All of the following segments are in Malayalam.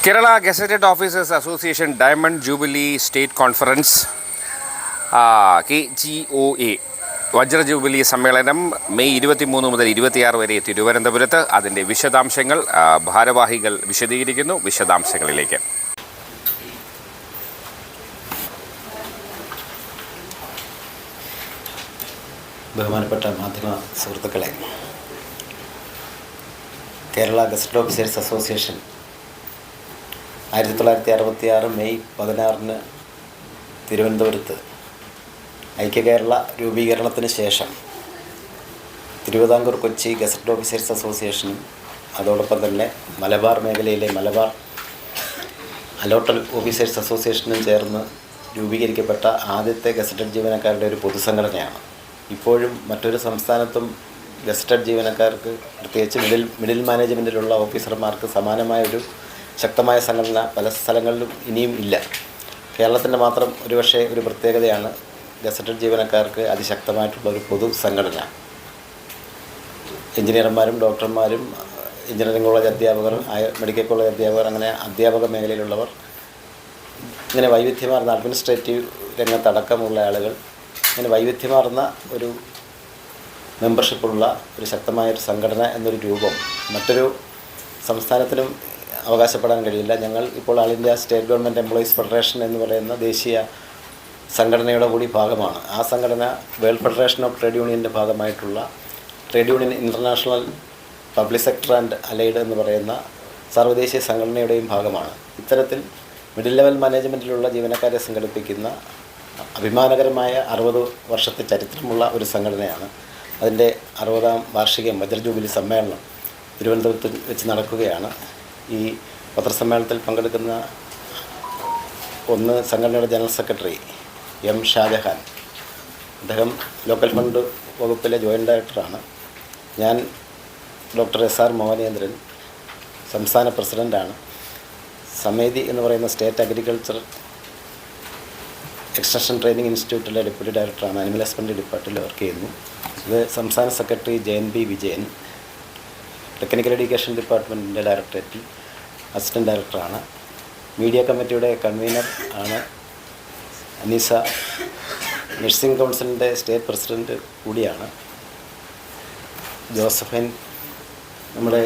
Kerala gazetted officers association diamond jubilee state conference KGOA വജ്ര ജൂബിലി സമ്മേളനം മെയ് 23 മുതൽ 26 വരെ തിരുവനന്തപുരത്ത്. അതിൻ്റെ വിശദാംശങ്ങൾ ഭാരവാഹികൾ വിശദീകരിക്കുന്നു. വിശദാംശങ്ങളിലേക്ക്. ബഹുമാനപ്പെട്ട മാധ്യമ സുഹൃത്തുക്കളെ, Kerala gazetted officers association 1966 May 16 തിരുവനന്തപുരത്ത് ഐക്യകേരള രൂപീകരണത്തിന് ശേഷം തിരുവിതാംകൂർ കൊച്ചി ഗസറ്റഡ് ഓഫീസേഴ്സ് അസോസിയേഷനും അതോടൊപ്പം തന്നെ മലബാർ മേഖലയിലെ മലബാർ അലോട്ടൽ ഓഫീസേഴ്സ് അസോസിയേഷനും ചേർന്ന് രൂപീകരിക്കപ്പെട്ട ആദ്യത്തെ ഗസറ്റഡ് ജീവനക്കാരുടെ ഒരു പൊതുസംഘടനയാണ്. ഇപ്പോഴും മറ്റൊരു സംസ്ഥാനത്തും ഗസറ്റഡ് ജീവനക്കാർക്ക്, പ്രത്യേകിച്ച് മിഡിൽ മാനേജ്മെൻറ്റിലുള്ള ഓഫീസർമാർക്ക് സമാനമായൊരു ശക്തമായ സംഘടന പല സ്ഥലങ്ങളിലും ഇനിയും ഇല്ല. കേരളത്തിൻ്റെ മാത്രം ഒരു പ്രത്യേകതയാണ് ഗസറ്റഡ് ജീവനക്കാർക്ക് അതിശക്തമായിട്ടുള്ള ഒരു പൊതു സംഘടന. എഞ്ചിനീയർമാരും ഡോക്ടർമാരും എഞ്ചിനീയറിംഗ് കോളേജ് അധ്യാപകർ, മെഡിക്കൽ കോളേജ് അധ്യാപകർ, അങ്ങനെ അധ്യാപക മേഖലയിലുള്ളവർ, ഇങ്ങനെ വൈവിധ്യമാർന്ന അഡ്മിനിസ്ട്രേറ്റീവ് രംഗത്തടക്കമുള്ള ആളുകൾ, ഇങ്ങനെ വൈവിധ്യമാർന്ന ഒരു മെമ്പർഷിപ്പുള്ള ഒരു ശക്തമായൊരു സംഘടന എന്നൊരു രൂപം മറ്റൊരു സംസ്ഥാനത്തിനും അവകാശപ്പെടാൻ കഴിയില്ല. ഞങ്ങൾ ഇപ്പോൾ all India state government employees federation എന്ന് പറയുന്ന ദേശീയ സംഘടനയുടെ കൂടി ഭാഗമാണ്. ആ സംഘടന വേൾഡ് ഫെഡറേഷൻ ഓഫ് ട്രേഡ് യൂണിയൻ്റെ ഭാഗമായിട്ടുള്ള trade union international public sector and allied എന്ന് പറയുന്ന സർവ്വദേശീയ സംഘടനയുടെയും ഭാഗമാണ്. ഇത്തരത്തിൽ മിഡിൽ ലെവൽ മാനേജ്മെൻറ്റിലുള്ള ജീവനക്കാരെ സംഘടിപ്പിക്കുന്ന അഭിമാനകരമായ 60 വർഷത്തെ ചരിത്രമുള്ള ഒരു സംഘടനയാണ്. അതിൻ്റെ 60ാം വാർഷികം വജ്ര ജൂബിലി സമ്മേളനം തിരുവനന്തപുരത്ത് വെച്ച് നടക്കുകയാണ്. ഈ പത്രസമ്മേളനത്തിൽ പങ്കെടുക്കുന്ന സംഘടനയുടെ ജനറൽ സെക്രട്ടറി M. ഷാജഹാൻ. അദ്ദേഹം ലോക്കൽ ഫണ്ട് വകുപ്പിലെ ജോയിൻറ്റ് ഡയറക്ടറാണ്. ഞാൻ ഡോക്ടർ SR മോഹനേന്ദ്രൻ, സംസ്ഥാന പ്രസിഡൻ്റാണ്. സമേതി എന്ന് പറയുന്ന സ്റ്റേറ്റ് അഗ്രികൾച്ചർ എക്സ്റ്റൻഷൻ ട്രെയിനിങ് ഇൻസ്റ്റിറ്റ്യൂട്ടിലെ ഡെപ്യൂട്ടി ഡയറക്ടറാണ്. അനിമൽ ഹസ്ബൻഡറി ഡിപ്പാർട്ട്മെൻറ്റിൽ വർക്ക് ചെയ്യുന്നു. ഇത് സംസ്ഥാന secretary Jayan B. Vijayan, technical education ഡിപ്പാർട്ട്മെൻറ്റിൻ്റെ ഡയറക്ടറേറ്റിൽ അസിസ്റ്റൻറ്റ് ഡയറക്ടറാണ്. മീഡിയ കമ്മിറ്റിയുടെ കൺവീനർ ആണ് അനീസ. നഴ്സിംഗ് കൗൺസിലിൻ്റെ സ്റ്റേറ്റ് പ്രസിഡൻറ്റ് കൂടിയാണ്. ജോസഫൈൻ നമ്മുടെ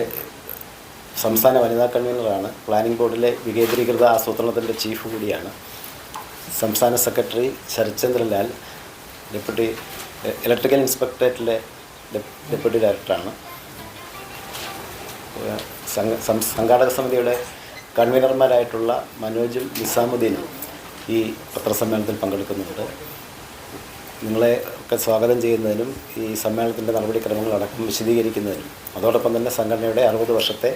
സംസ്ഥാന വനിതാ കൺവീനറാണ്. പ്ലാനിംഗ് ബോർഡിലെ വികേന്ദ്രീകൃത ആസൂത്രണത്തിൻ്റെ ചീഫ് കൂടിയാണ്. സംസ്ഥാന secretary Sarathchandralal, deputy electrical ഇൻസ്പെക്ടറേറ്റിലെ deputy ഡയറക്ടറാണ്. സംഘാടക സമിതിയുടെ കൺവീനർമാരായിട്ടുള്ള മനോജും നിസാമുദ്ദീനും ഈ പത്രസമ്മേളനത്തിൽ പങ്കെടുക്കുന്നുണ്ട്. നിങ്ങളെ ഒക്കെ സ്വാഗതം ചെയ്യുന്നതിനും ഈ സമ്മേളനത്തിൻ്റെ നടപടിക്രമങ്ങൾ അടക്കം വിശദീകരിക്കുന്നതിനും അതോടൊപ്പം തന്നെ സംഘടനയുടെ 60 വർഷത്തെ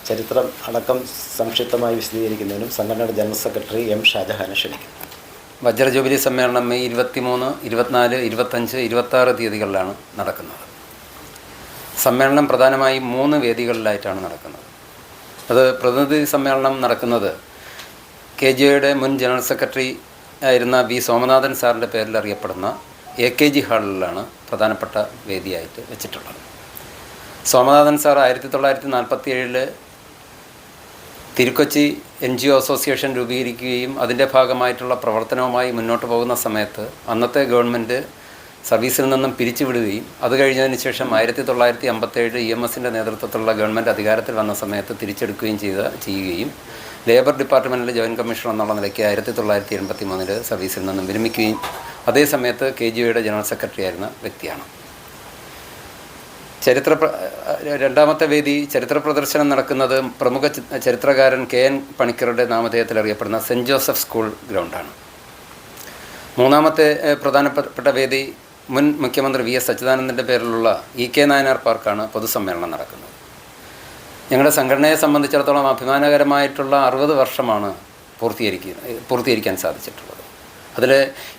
ചരിത്രം അടക്കം സംക്ഷിപ്തമായി വിശദീകരിക്കുന്നതിനും സംഘടനയുടെ ജനറൽ സെക്രട്ടറി M. ഷാജഹാനെ ക്ഷണിക്കുന്നു. വജ്ര ജൂബിലി സമ്മേളനം മെയ് 23, 24, 25, 26 തീയതികളിലാണ് നടക്കുന്നത്. സമ്മേളനം പ്രധാനമായും 3 വേദികളിലായിട്ടാണ് നടക്കുന്നത്. അത് പ്രതിനിധി സമ്മേളനം നടക്കുന്നത് KGOയുടെ മുൻ ജനറൽ സെക്രട്ടറി ആയിരുന്ന V. സോമനാഥൻ സാറിൻ്റെ പേരിൽ അറിയപ്പെടുന്ന AKG ഹാളിലാണ് പ്രധാനപ്പെട്ട വേദിയായിട്ട് വെച്ചിട്ടുള്ളത്. Somanathan sir 1947 Thiru-Kochi NGO association രൂപീകരിക്കുകയും അതിൻ്റെ ഭാഗമായിട്ടുള്ള പ്രവർത്തനവുമായി മുന്നോട്ട് പോകുന്ന സമയത്ത് അന്നത്തെ ഗവൺമെൻറ് സർവീസിൽ നിന്നും പിരിച്ചുവിടുകയും അത് കഴിഞ്ഞതിന് ശേഷം 1957 EMSൻ്റെ നേതൃത്വത്തിലുള്ള ഗവൺമെൻറ് അധികാരത്തിൽ വന്ന സമയത്ത് തിരിച്ചെടുക്കുകയും ചെയ്യുകയും ലേബർ ഡിപ്പാർട്ട്മെൻറ്റിലെ ജോയിൻറ്റ് കമ്മീഷണർ എന്നുള്ള നിലയ്ക്ക് 1983 സർവീസിൽ നിന്നും വിരമിക്കുകയും അതേ സമയത്ത് KGOയുടെ ജനറൽ സെക്രട്ടറി ആയിരുന്ന വ്യക്തിയാണ്. രണ്ടാമത്തെ വേദി ചരിത്ര പ്രദർശനം നടക്കുന്നത് പ്രമുഖ ചരിത്രകാരൻ KN പണിക്കരുടെ നാമധേയത്തിൽ അറിയപ്പെടുന്ന സെൻറ്റ് ജോസഫ് സ്കൂൾ ഗ്രൗണ്ടാണ്. മൂന്നാമത്തെ പ്രധാനപ്പെട്ട വേദി മുൻ മുഖ്യമന്ത്രി VS അച്യുതാനന്ദൻ്റെ പേരിലുള്ള EK നായനാർ പാർക്കാണ് പൊതുസമ്മേളനം നടക്കുന്നത്. ഞങ്ങളുടെ സംഘടനയെ സംബന്ധിച്ചിടത്തോളം അഭിമാനകരമായിട്ടുള്ള 60 വർഷമാണ് പൂർത്തീകരിക്കാൻ സാധിച്ചിട്ടുള്ളത്. അതിൽ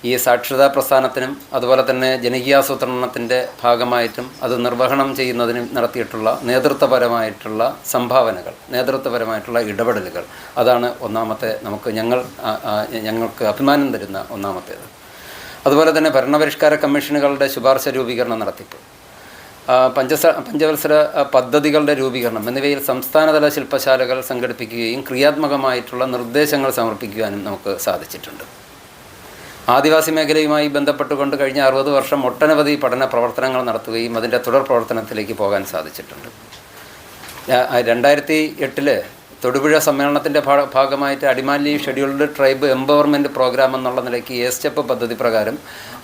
ഈ സാക്ഷരതാ പ്രസ്ഥാനത്തിനും അതുപോലെ തന്നെ ജനകീയാസൂത്രണത്തിൻ്റെ ഭാഗമായിട്ടും അത് നിർവഹണം ചെയ്യുന്നതിനും നടത്തിയിട്ടുള്ള നേതൃത്വപരമായിട്ടുള്ള സംഭാവനകൾ, നേതൃത്വപരമായിട്ടുള്ള ഇടപെടലുകൾ, അതാണ് ഞങ്ങൾക്ക് അഭിമാനം തരുന്ന ഒന്നാമത്തേത്. അതുപോലെ തന്നെ ഭരണപരിഷ്കാര കമ്മീഷനുകളുടെ ശുപാർശ രൂപീകരണം നടത്തിപ്പ്, പഞ്ചവത്സര പദ്ധതികളുടെ രൂപീകരണം എന്നിവയിൽ സംസ്ഥാനതല ശില്പശാലകൾ സംഘടിപ്പിക്കുകയും ക്രിയാത്മകമായിട്ടുള്ള നിർദ്ദേശങ്ങൾ സമർപ്പിക്കുവാനും നമുക്ക് സാധിച്ചിട്ടുണ്ട്. ആദിവാസി മേഖലയുമായി ബന്ധപ്പെട്ടുകൊണ്ട് കഴിഞ്ഞ 60 വർഷം ഒട്ടനവധി പഠന പ്രവർത്തനങ്ങൾ നടത്തുകയും അതിൻ്റെ തുടർ പ്രവർത്തനത്തിലേക്ക് പോകാൻ സാധിച്ചിട്ടുണ്ട്. 2008 തൊടുപുഴ സമ്മേളനത്തിൻ്റെ ഭാഗമായിട്ട് Adimali scheduled tribe empowerment programme എന്നുള്ള നിലയ്ക്ക് സ്റ്റെപ്പ് പദ്ധതി പ്രകാരം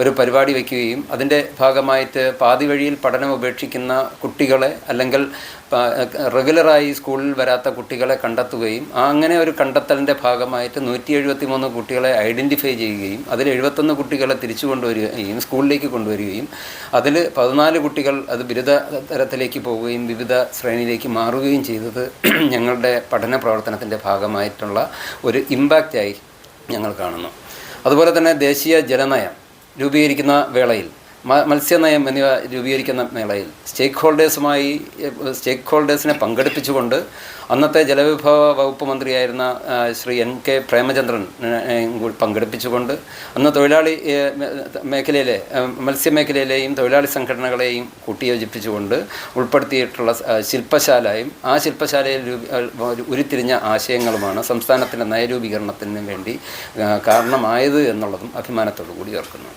ഒരു പരിപാടി വയ്ക്കുകയും അതിൻ്റെ ഭാഗമായിട്ട് പാതി വഴിയിൽ പഠനം ഉപേക്ഷിക്കുന്ന കുട്ടികളെ അല്ലെങ്കിൽ റെഗുലറായി സ്കൂളിൽ വരാത്ത കുട്ടികളെ കണ്ടെത്തുകയും അങ്ങനെ ഒരു കണ്ടെത്തലിൻ്റെ ഭാഗമായിട്ട് 173 കുട്ടികളെ ഐഡൻറ്റിഫൈ ചെയ്യുകയും അതിൽ 71 കുട്ടികളെ തിരിച്ചു കൊണ്ടുവരികയും സ്കൂളിലേക്ക് കൊണ്ടുവരികയും അതിൽ 14 കുട്ടികൾ അത് ബിരുദ തലത്തിലേക്ക് പോവുകയും വിവിധ ശ്രേണിയിലേക്ക് മാറുകയും ചെയ്തത് ഞങ്ങളുടെ പഠന പ്രവർത്തനത്തിൻ്റെ ഭാഗമായിട്ടുള്ള ഒരു ഇമ്പാക്റ്റായി ഞങ്ങൾ കാണുന്നു. അതുപോലെ തന്നെ ദേശീയ ജലനയം രൂപീകരിക്കുന്ന വേളയിൽ മത്സ്യനയം എന്നിവ രൂപീകരിക്കുന്ന മേളയിൽ സ്റ്റേക്ക് ഹോൾഡേഴ്സിനെ പങ്കെടുപ്പിച്ചുകൊണ്ട് അന്നത്തെ ജലവിഭവ വകുപ്പ് മന്ത്രിയായിരുന്ന ശ്രീ NK പ്രേമചന്ദ്രൻ പങ്കെടുപ്പിച്ചുകൊണ്ട് അന്ന് തൊഴിലാളി മേഖലയിലെ മത്സ്യമേഖലയിലെയും തൊഴിലാളി സംഘടനകളെയും കൂട്ടിയോജിപ്പിച്ചുകൊണ്ട് ഉൾപ്പെടുത്തിയിട്ടുള്ള ശില്പശാലയും ആ ശില്പശാലയിൽ ഉരുത്തിരിഞ്ഞ ആശയങ്ങളുമാണ് സംസ്ഥാനത്തിൻ്റെ നയരൂപീകരണത്തിന് വേണ്ടി കാരണമായത് എന്നുള്ളതും അഭിമാനത്തോടു കൂടി ഓർക്കുന്നു.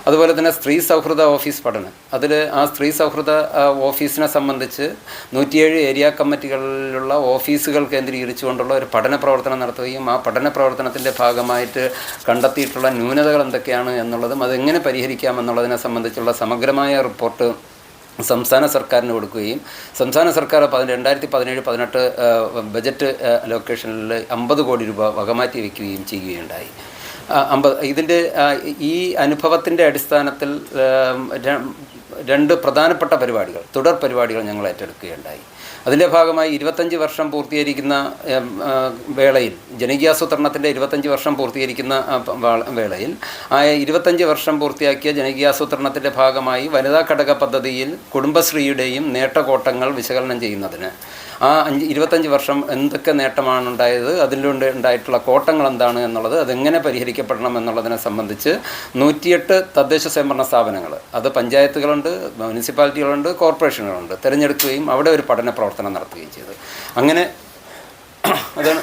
അതുപോലെ തന്നെ സ്ത്രീ സൗഹൃദ ഓഫീസ് പഠനം, അതിൽ ആ സ്ത്രീ സൗഹൃദ ഓഫീസിനെ സംബന്ധിച്ച് 107 ഏരിയ കമ്മിറ്റികളിലുള്ള ഓഫീസുകൾ കേന്ദ്രീകരിച്ചുകൊണ്ടുള്ള ഒരു പഠന പ്രവർത്തനം നടത്തുകയും ആ പഠന പ്രവർത്തനത്തിൻ്റെ ഭാഗമായിട്ട് കണ്ടെത്തിയിട്ടുള്ള ന്യൂനതകൾ എന്തൊക്കെയാണ് എന്നുള്ളതും അതെങ്ങനെ പരിഹരിക്കാമെന്നുള്ളതിനെ സംബന്ധിച്ചുള്ള സമഗ്രമായ റിപ്പോർട്ട് സംസ്ഥാന സർക്കാരിന് കൊടുക്കുകയും സംസ്ഥാന സർക്കാർ 2017-18 ബജറ്റ് അലോക്കേഷനിൽ 50 കോടി രൂപ വകമാറ്റി വയ്ക്കുകയും ചെയ്യുകയുണ്ടായി. ഇതിൻ്റെ ഈ അനുഭവത്തിൻ്റെ അടിസ്ഥാനത്തിൽ 2 പ്രധാനപ്പെട്ട പരിപാടികൾ, തുടർ പരിപാടികൾ ഞങ്ങൾ ഏറ്റെടുക്കുകയുണ്ടായി. അതിൻ്റെ ഭാഗമായി 25 വർഷം പൂർത്തീകരിക്കുന്ന വേളയിൽ, ജനകീയാസൂത്രണത്തിൻ്റെ 25 വർഷം പൂർത്തീകരിക്കുന്ന വേളയിൽ 25 വർഷം പൂർത്തിയാക്കിയ ജനകീയാസൂത്രണത്തിൻ്റെ ഭാഗമായി വനിതാ ഘടക പദ്ധതിയിൽ കുടുംബശ്രീയുടെയും നേട്ടകോട്ടങ്ങൾ വിശകലനം ചെയ്യുന്നതിന് ആ 25 വർഷം എന്തൊക്കെ നേട്ടമാണ് ഉണ്ടായത്, അതിലൂടെ ഉണ്ടായിട്ടുള്ള കോട്ടങ്ങൾ എന്താണ് എന്നുള്ളത്, അതെങ്ങനെ പരിഹരിക്കപ്പെടണം എന്നുള്ളതിനെ സംബന്ധിച്ച് 108 തദ്ദേശ സ്വയംഭരണ സ്ഥാപനങ്ങൾ, അത് പഞ്ചായത്തുകളുണ്ട്, മുനിസിപ്പാലിറ്റികളുണ്ട്, കോർപ്പറേഷനുകളുണ്ട്, തിരഞ്ഞെടുക്കുകയും അവിടെ ഒരു പഠന പ്രവർത്തനം നടത്തുകയും ചെയ്തു. അങ്ങനെ അതാണ്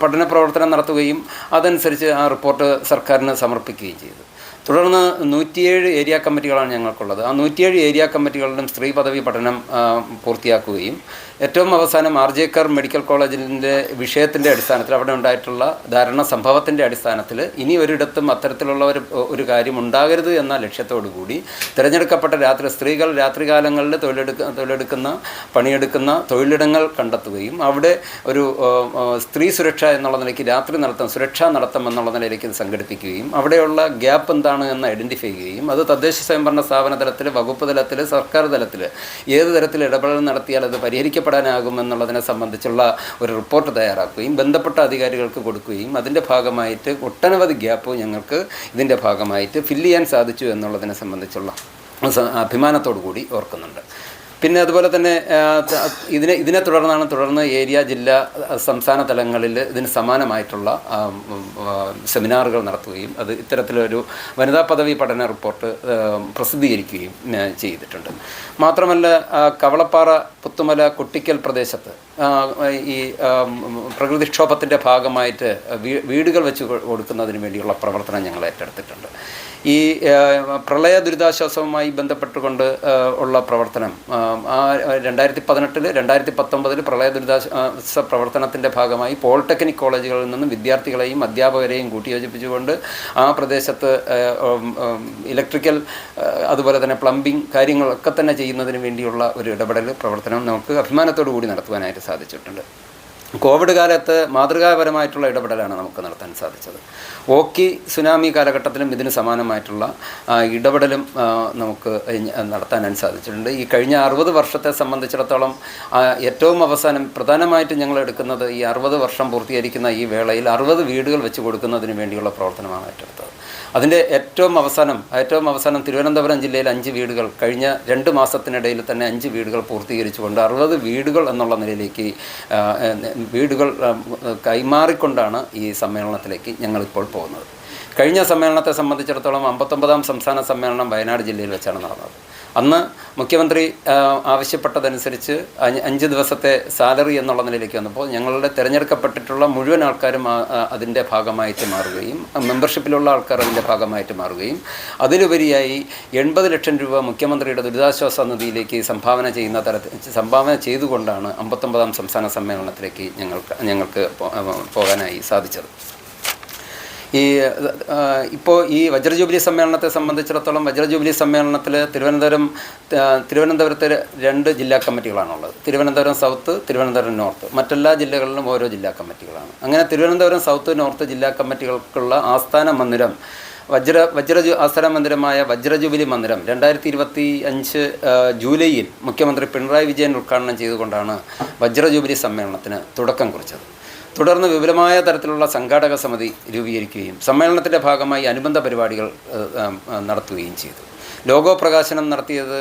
പഠന പ്രവർത്തനം നടത്തുകയും അതനുസരിച്ച് ആ റിപ്പോർട്ട് സർക്കാരിന് സമർപ്പിക്കുകയും ചെയ്തു. തുടർന്ന് 107 ഏരിയ കമ്മിറ്റികളാണ് ഞങ്ങൾക്കുള്ളത്. ആ 107 ഏരിയ കമ്മിറ്റികളിലും സ്ത്രീ പദവി പഠനം പൂർത്തിയാക്കുകയും ഏറ്റവും അവസാനം RJ കർ മെഡിക്കൽ കോളേജിൻ്റെ വിഷയത്തിൻ്റെ അടിസ്ഥാനത്തിൽ അവിടെ ഉണ്ടായിട്ടുള്ള ധാരണ സംഭവത്തിൻ്റെ അടിസ്ഥാനത്തിൽ ഇനി ഒരിടത്തും അത്തരത്തിലുള്ള ഒരു കാര്യം ഉണ്ടാകരുത് എന്ന ലക്ഷ്യത്തോടു കൂടി തിരഞ്ഞെടുക്കപ്പെട്ട സ്ത്രീകൾ രാത്രികാലങ്ങളിൽ പണിയെടുക്കുന്ന തൊഴിലിടങ്ങൾ കണ്ടെത്തുകയും അവിടെ ഒരു സ്ത്രീ സുരക്ഷ എന്നുള്ള നിലയ്ക്ക് സുരക്ഷാ നടത്തം എന്നുള്ള നിലയിലേക്ക് സംഘടിപ്പിക്കുകയും അവിടെയുള്ള ഗ്യാപ്പ് എന്താണ് എന്ന് ഐഡൻറ്റിഫൈ ചെയ്യുകയും അത് തദ്ദേശ സ്വയംഭരണ സ്ഥാപന തലത്തിൽ, വകുപ്പ് തലത്തിൽ, സർക്കാർ തലത്തിൽ ഏത് തരത്തിൽ ഇടപെടൽ നടത്തിയാൽ അത് പരിഹരിക്കപ്പെടാനാകുമെന്നുള്ളതിനെ സംബന്ധിച്ചുള്ള ഒരു റിപ്പോർട്ട് തയ്യാറാക്കുകയും ബന്ധപ്പെട്ട അധികാരികൾക്ക് കൊടുക്കുകയും അതിൻ്റെ ഭാഗമായിട്ട് ഒട്ടനവധി ഗ്യാപ്പ് ഞങ്ങൾക്ക് ഇതിൻ്റെ ഭാഗമായിട്ട് ഫില്ല് ചെയ്യാൻ സാധിച്ചു എന്നുള്ളതിനെ സംബന്ധിച്ചുള്ള അഭിമാനത്തോടു കൂടി ഓർക്കുന്നുണ്ട്. പിന്നെ അതുപോലെ തന്നെ ഇതിനെ തുടർന്ന് ഏരിയ, ജില്ലാ, സംസ്ഥാന തലങ്ങളിൽ ഇതിന് സമാനമായിട്ടുള്ള സെമിനാറുകൾ നടത്തുകയും അത് ഇത്തരത്തിലൊരു വനിതാ പദവി പഠന റിപ്പോർട്ട് പ്രസിദ്ധീകരിക്കുകയും ചെയ്തിട്ടുണ്ട്. മാത്രമല്ല കവളപ്പാറ, പുത്തുമല, കുട്ടിക്കൽ പ്രദേശത്ത് ഈ പ്രകൃതിക്ഷോഭത്തിൻ്റെ ഭാഗമായിട്ട് വീടുകൾ വെച്ച് കൊടുക്കുന്നതിന് വേണ്ടിയുള്ള പ്രവർത്തനം ഞങ്ങൾ ഏറ്റെടുത്തിട്ടുണ്ട്. ഈ പ്രളയ ദുരിതാശ്വാസവുമായി ബന്ധപ്പെട്ടുകൊണ്ട് ഉള്ള പ്രവർത്തനം 2018-2019 പ്രളയ ദുരിതാശ്വാസ പ്രവർത്തനത്തിൻ്റെ ഭാഗമായി പോളിടെക്നിക് കോളേജുകളിൽ നിന്നും വിദ്യാർത്ഥികളെയും അധ്യാപകരെയും കൂട്ടിയോജിപ്പിച്ചുകൊണ്ട് ആ പ്രദേശത്ത് ഇലക്ട്രിക്കൽ അതുപോലെ തന്നെ പ്ലംബിംഗ് കാര്യങ്ങളൊക്കെ തന്നെ ചെയ്യുന്നതിന് വേണ്ടിയുള്ള ഒരു ഇടപെടൽ പ്രവർത്തനം നമുക്ക് അഭിമാനത്തോടു കൂടി നടത്തുവാനായിട്ട് സാധിച്ചിട്ടുണ്ട്. കോവിഡ് കാലത്ത് മാതൃകാപരമായിട്ടുള്ള ഇടപെടലാണ് നമുക്ക് നടത്താൻ സാധിച്ചത്. ഓക്കി സുനാമി കാലഘട്ടത്തിലും ഇതിന് സമാനമായിട്ടുള്ള ഇടപെടലും നമുക്ക് നടത്താൻ സാധിച്ചിട്ടുണ്ട്. ഈ കഴിഞ്ഞ 60 വർഷത്തെ സംബന്ധിച്ചിടത്തോളം ഏറ്റവും അവസാനം പ്രധാനമായിട്ടും ഞങ്ങൾ എടുക്കുന്നത് ഈ 60 വർഷം പൂർത്തീകരിക്കുന്ന ഈ വേളയിൽ 60 വീടുകൾ വെച്ച് കൊടുക്കുന്നതിന് വേണ്ടിയുള്ള പ്രവർത്തനമാണ് ഏറ്റെടുത്തത്. അതിൻ്റെ ഏറ്റവും അവസാനം തിരുവനന്തപുരം ജില്ലയിൽ 5 വീടുകൾ കഴിഞ്ഞ 2 മാസത്തിനിടയിൽ തന്നെ 5 വീടുകൾ പൂർത്തീകരിച്ചുകൊണ്ട് 60 വീടുകൾ എന്നുള്ള നിലയിലേക്ക് വീടുകൾ കൈമാറിക്കൊണ്ടാണ് ഈ സമ്മേളനത്തിലേക്ക് ഞങ്ങളിപ്പോൾ പോകുന്നത്. കഴിഞ്ഞ സമ്മേളനത്തെ സംബന്ധിച്ചിടത്തോളം 59ാം സംസ്ഥാന സമ്മേളനം വയനാട് ജില്ലയിൽ വെച്ചാണ് നടന്നത്. അന്ന് മുഖ്യമന്ത്രി ആവശ്യപ്പെട്ടതനുസരിച്ച് 5 ദിവസത്തെ സാലറി എന്നുള്ള നിലയിലേക്ക് വന്നപ്പോൾ ഞങ്ങളുടെ തിരഞ്ഞെടുക്കപ്പെട്ടിട്ടുള്ള മുഴുവൻ ആൾക്കാരും അതിൻ്റെ ഭാഗമായിട്ട് മാറുകയും മെമ്പർഷിപ്പിലുള്ള ആൾക്കാർ അതിൻ്റെ ഭാഗമായിട്ട് മാറുകയും അതിലുപരിയായി 80 ലക്ഷം രൂപ മുഖ്യമന്ത്രിയുടെ ദുരിതാശ്വാസ നിധിയിലേക്ക് സംഭാവന ചെയ്തുകൊണ്ടാണ് 59ാം സംസ്ഥാന സമ്മേളനത്തിലേക്ക് ഞങ്ങൾക്ക് പോകാനായി സാധിച്ചത്. ഇപ്പോൾ ഈ വജ്രജൂബിലി സമ്മേളനത്തെ സംബന്ധിച്ചിടത്തോളം വജ്രജൂബിലി സമ്മേളനത്തിൽ തിരുവനന്തപുരത്ത് 2 ജില്ലാ കമ്മിറ്റികളാണുള്ളത്. Thiruvananthapuram south, Thiruvananthapuram north. മറ്റെല്ലാ ജില്ലകളിലും ഓരോ ജില്ലാ കമ്മിറ്റികളാണ്. അങ്ങനെ തിരുവനന്തപുരം സൗത്ത്, നോർത്ത് ജില്ലാ കമ്മിറ്റികൾക്കുള്ള ആസ്ഥാന മന്ദിരം ആസ്ഥാന മന്ദിരമായ വജ്രജൂബിലി മന്ദിരം 2025 ജൂലൈയിൽ മുഖ്യമന്ത്രി പിണറായി വിജയൻ ഉദ്ഘാടനം ചെയ്തുകൊണ്ടാണ് വജ്രജൂബിലി സമ്മേളനത്തിന് തുടക്കം കുറിച്ചത്. തുടർന്ന് വിപുലമായ തരത്തിലുള്ള സംഘാടക സമിതി രൂപീകരിക്കുകയും സമ്മേളനത്തിൻ്റെ ഭാഗമായി അനുബന്ധ പരിപാടികൾ നടത്തുകയും ചെയ്തു. ലോഗോ പ്രകാശനം നടത്തിയത്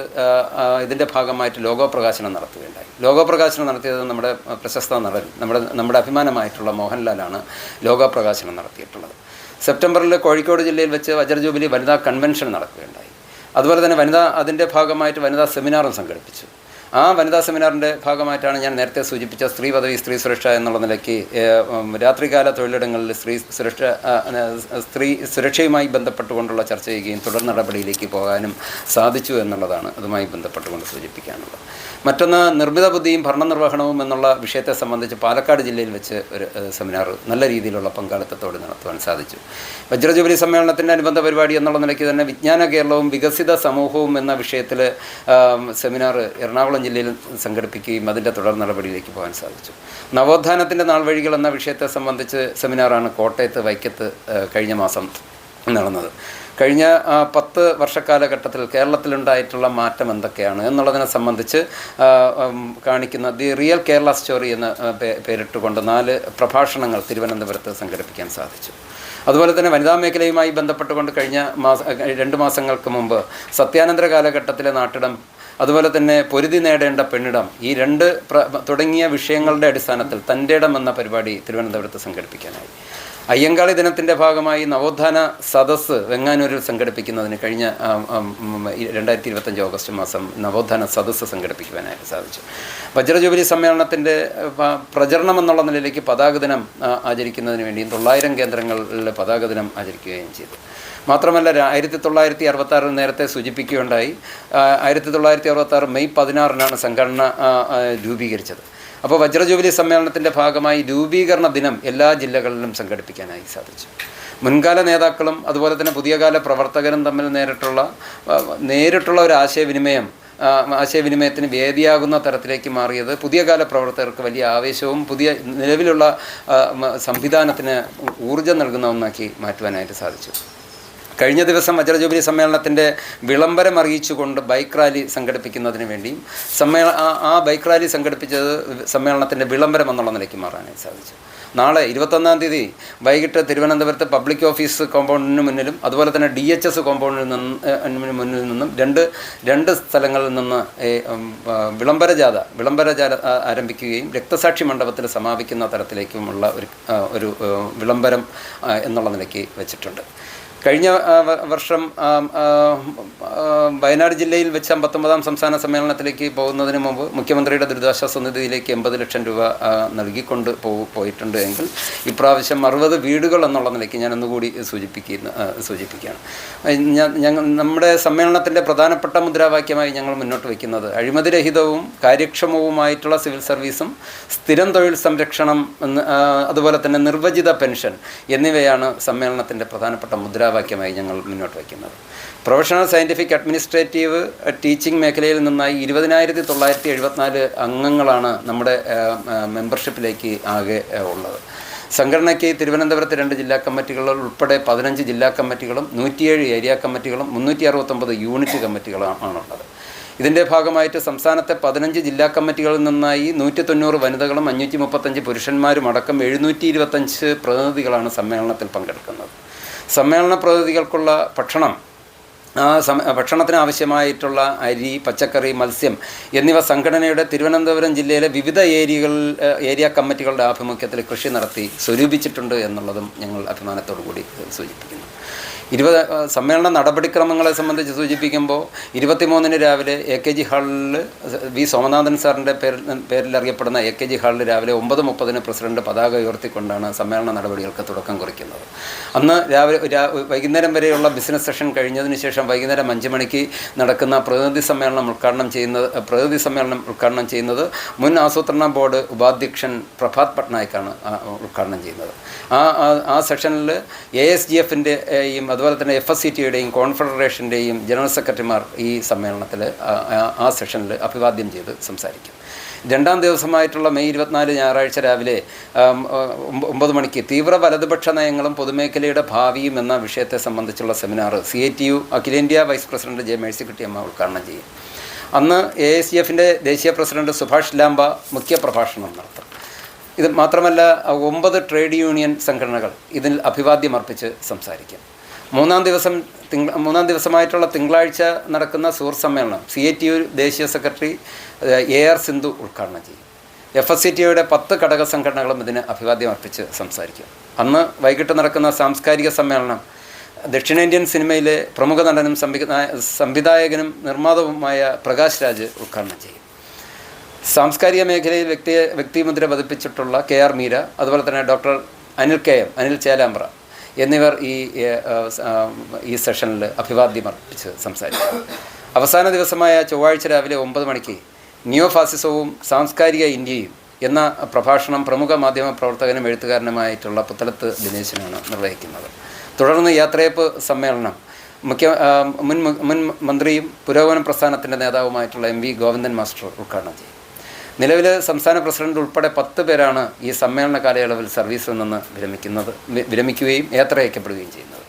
ഇതിൻ്റെ ഭാഗമായിട്ട് ലോഗോ പ്രകാശനം നടത്തുകയുണ്ടായി. ലോഗോ പ്രകാശനം നടത്തിയത് നമ്മുടെ പ്രശസ്ത നടൻ നമ്മുടെ അഭിമാനമായിട്ടുള്ള മോഹൻലാലാണ് ലോഗോ പ്രകാശനം നടത്തിയിട്ടുള്ളത്. സെപ്റ്റംബറിൽ കോഴിക്കോട് ജില്ലയിൽ വെച്ച് വജ്രജൂബിലി വനിതാ കൺവെൻഷൻ നടക്കുകയുണ്ടായി. അതുപോലെ തന്നെ അതിൻ്റെ ഭാഗമായിട്ട് വനിതാ സെമിനാറും സംഘടിപ്പിച്ചു. ആ വനിതാ സെമിനാറിൻ്റെ ഭാഗമായിട്ടാണ് ഞാൻ നേരത്തെ സൂചിപ്പിച്ച സ്ത്രീ പദവി സ്ത്രീ സുരക്ഷ എന്നുള്ള നിലയ്ക്ക് രാത്രികാല തൊഴിലിടങ്ങളിൽ സ്ത്രീ സുരക്ഷയുമായി ബന്ധപ്പെട്ടുകൊണ്ടുള്ള ചർച്ച ചെയ്യുകയും തുടർ നടപടിയിലേക്ക് പോകാനും സാധിച്ചു എന്നുള്ളതാണ് അതുമായി ബന്ധപ്പെട്ടുകൊണ്ട് സൂചിപ്പിക്കാനുള്ളത്. മറ്റൊന്ന് നിർമ്മിത ബുദ്ധിയും ഭരണനിർവഹണവും എന്നുള്ള വിഷയത്തെ സംബന്ധിച്ച് പാലക്കാട് ജില്ലയിൽ വെച്ച് ഒരു സെമിനാർ നല്ല രീതിയിലുള്ള പങ്കാളിത്തത്തോടെ നടത്തുവാൻ സാധിച്ചു. വജ്രജൂബിലി സമ്മേളനത്തിൻ്റെ അനുബന്ധ പരിപാടി എന്നുള്ള നിലയ്ക്ക് തന്നെ വിജ്ഞാന കേരളവും വികസിത സമൂഹവും എന്ന വിഷയത്തിൽ സെമിനാർ എറണാകുളം ജില്ലയിൽ സംഘടിപ്പിക്കുകയും അതിൻ്റെ തുടർ നടപടിയിലേക്ക് പോകാൻ സാധിച്ചു. നവോത്ഥാനത്തിൻ്റെ നാൾവഴികൾ എന്ന വിഷയത്തെ സംബന്ധിച്ച് സെമിനാറാണ് കോട്ടയത്ത് വൈക്കത്ത് കഴിഞ്ഞ മാസം നടന്നത്. കഴിഞ്ഞ 10 വർഷക്കാലഘട്ടത്തിൽ കേരളത്തിലുണ്ടായിട്ടുള്ള മാറ്റം എന്തൊക്കെയാണ് എന്നുള്ളതിനെ സംബന്ധിച്ച് കാണിക്കുന്ന ദി റിയൽ കേരള സ്റ്റോറി എന്ന പേരിട്ടുകൊണ്ട് 4 പ്രഭാഷണങ്ങൾ തിരുവനന്തപുരത്ത് സംഘടിപ്പിക്കാൻ സാധിച്ചു. അതുപോലെ തന്നെ വനിതാ മേഖലയുമായി ബന്ധപ്പെട്ടുകൊണ്ട് കഴിഞ്ഞ 2 മാസങ്ങൾക്ക് മുമ്പ് സത്യാനന്തര കാലഘട്ടത്തിലെ നാട്ടിടം, അതുപോലെ തന്നെ പൊരുതി നേടേണ്ട പെണ്ണിടം, ഈ 2 തുടങ്ങിയ വിഷയങ്ങളുടെ അടിസ്ഥാനത്തിൽ തൻ്റെ ഇടം എന്ന പരിപാടി തിരുവനന്തപുരത്ത് സംഘടിപ്പിക്കാനായി. അയ്യങ്കാളി ദിനത്തിൻ്റെ ഭാഗമായി നവോത്ഥാന സദസ്സ് വെങ്ങാനൂരിൽ സംഘടിപ്പിക്കുന്നതിന് കഴിഞ്ഞ 2025 ഓഗസ്റ്റ് മാസം നവോത്ഥാന സദസ്സ് സംഘടിപ്പിക്കുവാനായിട്ട് സാധിച്ചു. വജ്രജൂബിലി സമ്മേളനത്തിൻ്റെ പ്രചരണം എന്നുള്ള നിലയിലേക്ക് പതാക ദിനം ആചരിക്കുന്നതിന് വേണ്ടിയും 900 കേന്ദ്രങ്ങളിൽ പതാക ദിനം ആചരിക്കുകയും ചെയ്തു. മാത്രമല്ല 1966 നേരത്തെ സൂചിപ്പിക്കുകയുണ്ടായി. 1966 മെയ് 16 സംഘടന രൂപീകരിച്ചത്. അപ്പോൾ വജ്രജൂബിലി സമ്മേളനത്തിൻ്റെ ഭാഗമായി രൂപീകരണ ദിനം എല്ലാ ജില്ലകളിലും സംഘടിപ്പിക്കാനായി സാധിച്ചു. മുൻകാല നേതാക്കളും അതുപോലെ തന്നെ പുതിയ കാല പ്രവർത്തകരും തമ്മിൽ നേരിട്ടുള്ള ഒരു ആശയവിനിമയത്തിന് വേദിയാകുന്ന തരത്തിലേക്ക് മാറിയത് പുതിയ കാല പ്രവർത്തകർക്ക് വലിയ ആവേശവും പുതിയ നിലവിലുള്ള സംവിധാനത്തിന് ഊർജ്ജം നൽകുന്ന ഒന്നാക്കി മാറ്റുവാനായിട്ട് സാധിച്ചു. കഴിഞ്ഞ ദിവസം വജ്രജൂബിലി സമ്മേളനത്തിൻ്റെ വിളംബരം അറിയിച്ചുകൊണ്ട് ബൈക്ക് റാലി സംഘടിപ്പിക്കുന്നതിന് വേണ്ടിയും ആ ബൈക്ക് റാലി സംഘടിപ്പിച്ചത് സമ്മേളനത്തിൻ്റെ വിളംബരം എന്നുള്ള നിലയ്ക്ക് മാറാനായി സാധിച്ചു. നാളെ 21-ാം തീയതി വൈകിട്ട് തിരുവനന്തപുരത്ത് പബ്ലിക് ഓഫീസ് കോമ്പൗണ്ടിന് മുന്നിലും അതുപോലെ തന്നെ DHS കോമ്പൗണ്ടിന് മുന്നിൽ നിന്നും രണ്ട് സ്ഥലങ്ങളിൽ നിന്ന് വിളംബര ജാഥ ആരംഭിക്കുകയും രക്തസാക്ഷി മണ്ഡപത്തിൽ സമാപിക്കുന്ന തരത്തിലേക്കുമുള്ള ഒരു വിളംബരം എന്നുള്ള നിലയ്ക്ക് വെച്ചിട്ടുണ്ട്. കഴിഞ്ഞ വർഷം വയനാട് ജില്ലയിൽ വെച്ച് 59-ാം സംസ്ഥാന സമ്മേളനത്തിലേക്ക് പോകുന്നതിന് മുമ്പ് മുഖ്യമന്ത്രിയുടെ ദുരിതാശ്വാസ നിധിയിലേക്ക് 80 ലക്ഷം രൂപ നൽകിക്കൊണ്ട് പോയിട്ടുണ്ട് എങ്കിൽ ഇപ്രാവശ്യം 60 വീടുകൾ എന്നുള്ള നിലയ്ക്ക് ഞാനൊന്നുകൂടി സൂചിപ്പിക്കുകയാണ്. നമ്മുടെ സമ്മേളനത്തിൻ്റെ പ്രധാനപ്പെട്ട മുദ്രാവാക്യമായി ഞങ്ങൾ മുന്നോട്ട് വയ്ക്കുന്നത് അഴിമതിരഹിതവും കാര്യക്ഷമവുമായിട്ടുള്ള സിവിൽ സർവീസും സ്ഥിരം തൊഴിൽ സംരക്ഷണം അതുപോലെ തന്നെ നിർവചിത പെൻഷൻ എന്നിവയാണ് സമ്മേളനത്തിൻ്റെ പ്രധാനപ്പെട്ട മുദ്രാവാക്യമായി ഞങ്ങൾ മുന്നോട്ട് വയ്ക്കുന്നത്. പ്രൊഫഷണൽ സയൻറ്റിഫിക് അഡ്മിനിസ്ട്രേറ്റീവ് ടീച്ചിങ് മേഖലയിൽ നിന്നായി 20,974 അംഗങ്ങളാണ് നമ്മുടെ മെമ്പർഷിപ്പിലേക്ക് ആകെ ഉള്ളത്. സംഘടനയ്ക്ക് തിരുവനന്തപുരത്ത് 2 ജില്ലാ കമ്മിറ്റികൾ ഉൾപ്പെടെ 15 ജില്ലാ കമ്മിറ്റികളും 107 ഏരിയ കമ്മിറ്റികളും 369 യൂണിറ്റ് കമ്മിറ്റികളുമാണുള്ളത്. ഇതിൻ്റെ ഭാഗമായിട്ട് സംസ്ഥാനത്തെ 15 ജില്ലാ കമ്മിറ്റികളിൽ നിന്നായി 190 വനിതകളും 535 പുരുഷന്മാരും അടക്കം 725 പ്രതിനിധികളാണ് സമ്മേളനത്തിൽ പങ്കെടുക്കുന്നത്. സമ്മേളന പ്രതിനിധികൾക്കുള്ള ഭക്ഷണത്തിന് ആവശ്യമായിട്ടുള്ള അരി, പച്ചക്കറി, മത്സ്യം എന്നിവ സംഘടനയുടെ തിരുവനന്തപുരം ജില്ലയിലെ വിവിധ ഏരിയ കമ്മിറ്റികളുടെ ആഭിമുഖ്യത്തിൽ കൃഷി നടത്തി സ്വരൂപിച്ചിട്ടുണ്ട് എന്നുള്ളതും ഞങ്ങൾ അഭിമാനത്തോടു കൂടി സൂചിപ്പിക്കുന്നു. സമ്മേളന നടപടിക്രമങ്ങളെ സംബന്ധിച്ച് സൂചിപ്പിക്കുമ്പോൾ 23-ന് രാവിലെ AKG ഹാളിൽ വി സോമനാഥൻ സാറിൻ്റെ പേരിൽ അറിയപ്പെടുന്ന AKG ഹാളിൽ രാവിലെ 9:30-ന് പ്രസിഡന്റ് പതാക ഉയർത്തിക്കൊണ്ടാണ് സമ്മേളന നടപടികൾക്ക് തുടക്കം കുറിക്കുന്നത്. അന്ന് വൈകുന്നേരം വരെയുള്ള ബിസിനസ് സെഷൻ കഴിഞ്ഞതിന് ശേഷം വൈകുന്നേരം 5 മണിക്ക് നടക്കുന്ന പ്രതിനിധി സമ്മേളനം ഉദ്ഘാടനം ചെയ്യുന്നത് മുൻ ആസൂത്രണ ബോർഡ് ഉപാധ്യക്ഷൻ പ്രഭാത് പട്നായിക്കാണ് ഉദ്ഘാടനം ചെയ്യുന്നത്. ആ സെഷനിൽ ASGF-ൻ്റെയും അതുപോലെ തന്നെ FSCT-യുടെയും കോൺഫെഡറേഷൻ്റെയും ജനറൽ സെക്രട്ടറിമാർ ഈ സമ്മേളനത്തിൽ ആ സെഷനിൽ അഭിവാദ്യം ചെയ്ത് സംസാരിക്കും. രണ്ടാം ദിവസമായിട്ടുള്ള മെയ് 24 ഞായറാഴ്ച രാവിലെ 9 മണിക്ക് തീവ്ര വലതുപക്ഷ നയങ്ങളും പൊതുമേഖലയുടെ ഭാവിയും എന്ന വിഷയത്തെ സംബന്ധിച്ചുള്ള സെമിനാർ CITU അഖിലേന്ത്യാ വൈസ് പ്രസിഡന്റ് J. മേഴ്സിക്കുട്ടിയമ്മ ഉദ്ഘാടനം ചെയ്യും. അന്ന് ASGF-ൻ്റെ ദേശീയ പ്രസിഡന്റ് സുഭാഷ് ലാംബ മുഖ്യപ്രഭാഷണം നടത്തും. ഇത് മാത്രമല്ല 9 ട്രേഡ് യൂണിയൻ സംഘടനകൾ ഇതിൽ അഭിവാദ്യമർപ്പിച്ച് സംസാരിക്കും. മൂന്നാം ദിവസമായിട്ടുള്ള തിങ്കളാഴ്ച നടക്കുന്ന സുഹൃത്ത് സമ്മേളനം CITU ദേശീയ സെക്രട്ടറി AR സിന്ധു ഉദ്ഘാടനം ചെയ്യും. FSCT-യുടെ 10 ഘടക സംഘടനകളും ഇതിന് അഭിവാദ്യമർപ്പിച്ച് സംസാരിക്കും. അന്ന് വൈകിട്ട് നടക്കുന്ന സാംസ്കാരിക സമ്മേളനം ദക്ഷിണേന്ത്യൻ സിനിമയിലെ പ്രമുഖ നടനും സംവിധായകനും നിർമ്മാതാവുമായ പ്രകാശ് രാജ് ഉദ്ഘാടനം ചെയ്യും. സാംസ്കാരിക മേഖലയിൽ വ്യക്തിമുദ്ര പതിപ്പിച്ചിട്ടുള്ള KR മീര, അതുപോലെ തന്നെ ഡോക്ടർ അനിൽ ചേലാമ്പ്ര എന്നിവർ ഈ സെഷനിൽ അഭിവാദ്യമർപ്പിച്ച് സംസാരിക്കും. അവസാന ദിവസമായ ചൊവ്വാഴ്ച രാവിലെ 9 മണിക്ക് നിയോ ഫാസിസവും സാംസ്കാരിക ഇന്ത്യയും എന്ന പ്രഭാഷണം പ്രമുഖ മാധ്യമ പ്രവർത്തകനും എഴുത്തുകാരനുമായിട്ടുള്ള പുത്തലത്ത് ദിനേശനാണ് നിർവഹിക്കുന്നത്. തുടർന്ന് യാത്രയപ്പ് സമ്മേളനം മുൻ മന്ത്രിയും പുരോഗമന പ്രസ്ഥാനത്തിൻ്റെ നേതാവുമായിട്ടുള്ള MV ഗോവിന്ദൻ മാസ്റ്റർ ഉദ്ഘാടനം ചെയ്യും. നിലവിൽ സംസ്ഥാന പ്രസിഡന്റ് ഉൾപ്പെടെ 10 പേരാണ് ഈ സമ്മേളന കാലയളവിൽ സർവീസിൽ നിന്ന് വിരമിക്കുകയും യാത്ര അയക്കപ്പെടുകയും ചെയ്യുന്നത്.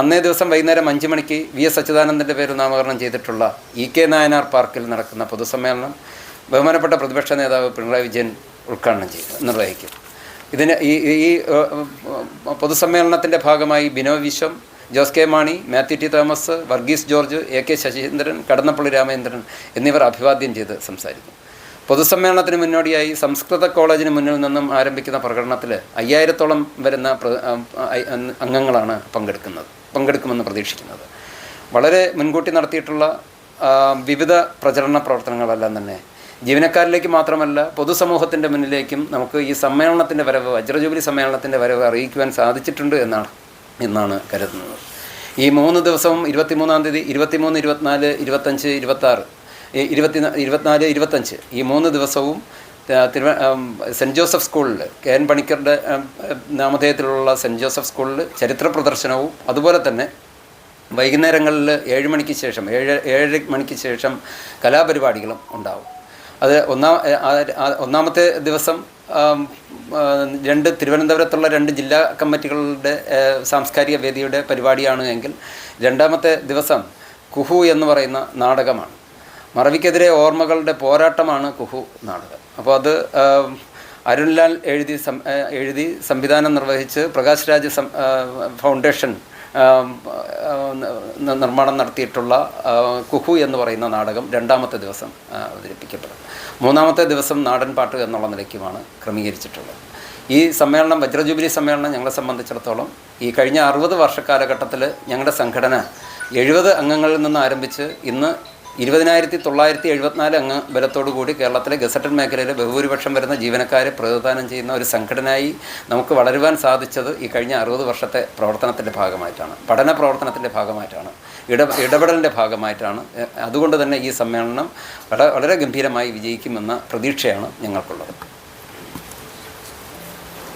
അന്നേ ദിവസം വൈകുന്നേരം 5 മണിക്ക് VS അച്യുതാനന്ദൻ്റെ പേര് നാമകരണം ചെയ്തിട്ടുള്ള EK നായനാർ പാർക്കിൽ നടക്കുന്ന പൊതുസമ്മേളനം ബഹുമാനപ്പെട്ട പ്രതിപക്ഷ നേതാവ് പിണറായി വിജയൻ ഉദ്ഘാടനം നിർവഹിക്കും. ഈ പൊതുസമ്മേളനത്തിൻ്റെ ഭാഗമായി Bino Viswam, Jose K Mani, Mathew T Thomas, Varghese George, AK Saseendran, Kadannappally Ramachandran എന്നിവർ അഭിവാദ്യം ചെയ്ത് സംസാരിക്കും. പൊതുസമ്മേളനത്തിന് മുന്നോടിയായി സംസ്കൃത കോളേജിന് മുന്നിൽ നിന്നും ആരംഭിക്കുന്ന പ്രകടനത്തിൽ 5000-ഓളം വരുന്ന അംഗങ്ങളാണ് പങ്കെടുക്കുമെന്ന് പ്രതീക്ഷിക്കുന്നത്. വളരെ മുൻകൂട്ടി നടത്തിയിട്ടുള്ള വിവിധ പ്രചരണ പ്രവർത്തനങ്ങളെല്ലാം തന്നെ ജീവനക്കാരിലേക്ക് മാത്രമല്ല പൊതുസമൂഹത്തിൻ്റെ മുന്നിലേക്കും നമുക്ക് ഈ സമ്മേളനത്തിൻ്റെ വരവ്, വജ്രജൂബിലി സമ്മേളനത്തിൻ്റെ വരവ് അറിയിക്കുവാൻ സാധിച്ചിട്ടുണ്ട് എന്നാണ് കരുതുന്നത്. ഈ 3 ദിവസവും 23-ാം തീയതി, 23, 24, 25, 26, 24, 25 ഈ 3 ദിവസവും സെൻറ്റ് ജോസഫ് സ്കൂളിൽ KN പണിക്കരുടെ നാമധേയത്തിലുള്ള സെൻറ്റ് ജോസഫ് സ്കൂളിൽ ചരിത്ര പ്രദർശനവും അതുപോലെ തന്നെ വൈകുന്നേരങ്ങളിൽ 7 മണിക്ക് ശേഷം 7:30 മണിക്ക് ശേഷം കലാപരിപാടികളും ഉണ്ടാവും. അത് ഒന്നാമത്തെ ദിവസം തിരുവനന്തപുരത്തുള്ള 2 ജില്ലാ കമ്മിറ്റികളുടെ സാംസ്കാരിക വേദിയുടെ പരിപാടിയാണ് എങ്കിൽ രണ്ടാമത്തെ ദിവസം കുഹു എന്ന് പറയുന്ന നാടകമാണ്. മറവിക്കെതിരെ ഓർമ്മകളുടെ പോരാട്ടമാണ് കുഹു നാടകം. അപ്പോൾ അത് അരുൺലാൽ എഴുതി സംവിധാനം നിർവഹിച്ച് പ്രകാശ് രാജ് ഫൗണ്ടേഷൻ നിർമ്മാണം നടത്തിയിട്ടുള്ള കുഹു എന്ന് പറയുന്ന നാടകം രണ്ടാമത്തെ ദിവസം അവതരിപ്പിക്കപ്പെടും. മൂന്നാമത്തെ ദിവസം നാടൻ പാട്ട് എന്നുള്ള നിലയ്ക്കുമാണ് ക്രമീകരിച്ചിട്ടുള്ളത്. ഈ സമ്മേളനം, വജ്രജൂബിലി സമ്മേളനം ഞങ്ങളെ സംബന്ധിച്ചിടത്തോളം ഈ കഴിഞ്ഞ 60 വർഷക്കാലഘട്ടത്തിൽ ഞങ്ങളുടെ സംഘടന 70 അംഗങ്ങളിൽ നിന്ന് ആരംഭിച്ച് ഇന്ന് 20,974 അംഗ ബലത്തോടുകൂടി കേരളത്തിലെ ഗസറ്റഡ് മേഖലയിലെ ബഹുഭൂരിപക്ഷം വരുന്ന ജീവനക്കാരെ പ്രതിദാനം ചെയ്യുന്ന ഒരു സംഘടനയായി നമുക്ക് വളരുവാൻ സാധിച്ചത് ഈ കഴിഞ്ഞ 60 വർഷത്തെ പ്രവർത്തനത്തിൻ്റെ ഭാഗമായിട്ടാണ്, പഠന പ്രവർത്തനത്തിൻ്റെ ഭാഗമായിട്ടാണ്, ഇടപെടലിൻ്റെ ഭാഗമായിട്ടാണ്. അതുകൊണ്ട് തന്നെ ഈ സമ്മേളനം വളരെ ഗംഭീരമായി വിജയിക്കുമെന്ന പ്രതീക്ഷയാണ് ഞങ്ങൾക്കുള്ളത്.